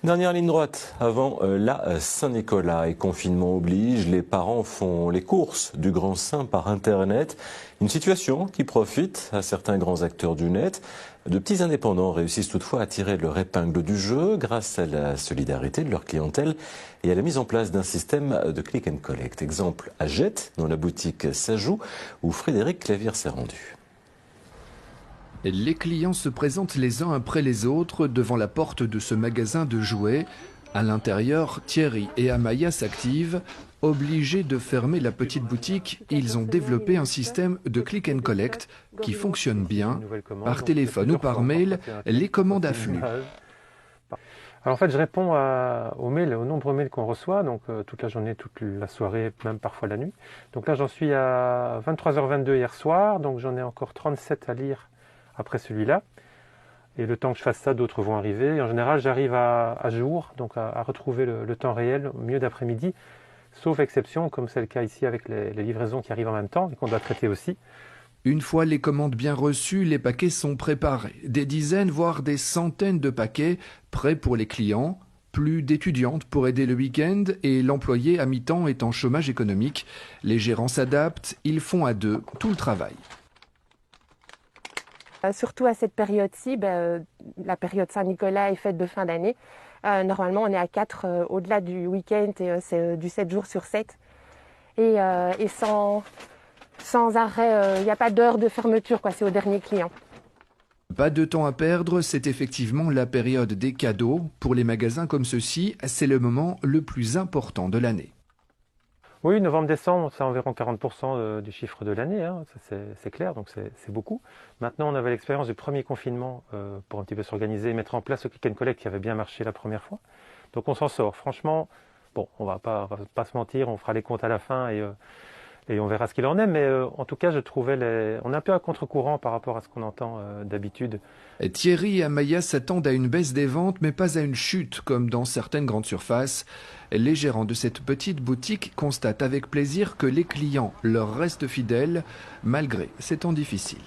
Dernière ligne droite avant la Saint-Nicolas et confinement oblige, les parents font les courses du Grand Saint par Internet. Une situation qui profite à certains grands acteurs du net. De petits indépendants réussissent toutefois à tirer leur épingle du jeu grâce à la solidarité de leur clientèle et à la mise en place d'un système de click and collect. Exemple à Jette, dans la boutique Sajou, où Frédéric Clavier s'est rendu. Les clients se présentent les uns après les autres devant la porte de ce magasin de jouets. À l'intérieur, Thierry et Amaya s'activent. Obligés de fermer la petite boutique, ils ont développé un système de click and collect qui fonctionne bien. Par téléphone ou par mail, les commandes affluent. Alors en fait, je réponds aux mails, aux nombreux mails qu'on reçoit, donc toute la journée, toute la soirée, même parfois la nuit. Donc là, j'en suis à 23h22 hier soir, donc j'en ai encore 37 à lire après celui-là. Et le temps que je fasse ça, d'autres vont arriver. Et en général, j'arrive à jour, donc à retrouver le temps réel au milieu d'après-midi, sauf exception, comme c'est le cas ici avec les livraisons qui arrivent en même temps et qu'on doit traiter aussi. Une fois les commandes bien reçues, les paquets sont préparés. Des dizaines, voire des centaines de paquets prêts pour les clients. Plus d'étudiantes pour aider le week-end et l'employé à mi-temps est en chômage économique. Les gérants s'adaptent, ils font à deux tout le travail. Surtout à cette période-ci, la période Saint-Nicolas et fête de fin d'année. Normalement, on est à 4 au-delà du week-end et c'est du 7 jours sur 7. Et sans arrêt, il n'y a pas d'heure de fermeture, c'est au dernier client. Pas de temps à perdre, c'est effectivement la période des cadeaux. Pour les magasins comme ceux-ci, c'est le moment le plus important de l'année. Oui, novembre-décembre, c'est environ 40% du chiffre de l'année, hein. C'est clair, donc c'est beaucoup. Maintenant, on avait l'expérience du premier confinement pour un petit peu s'organiser et mettre en place le click and collect qui avait bien marché la première fois. Donc on s'en sort. Franchement, bon, on va pas se mentir, on fera les comptes à la fin et on verra ce qu'il en est. Mais en tout cas, je trouvais on est un peu à contre-courant par rapport à ce qu'on entend d'habitude. Thierry et Amaya s'attendent à une baisse des ventes, mais pas à une chute comme dans certaines grandes surfaces. Les gérants de cette petite boutique constatent avec plaisir que les clients leur restent fidèles malgré ces temps difficiles.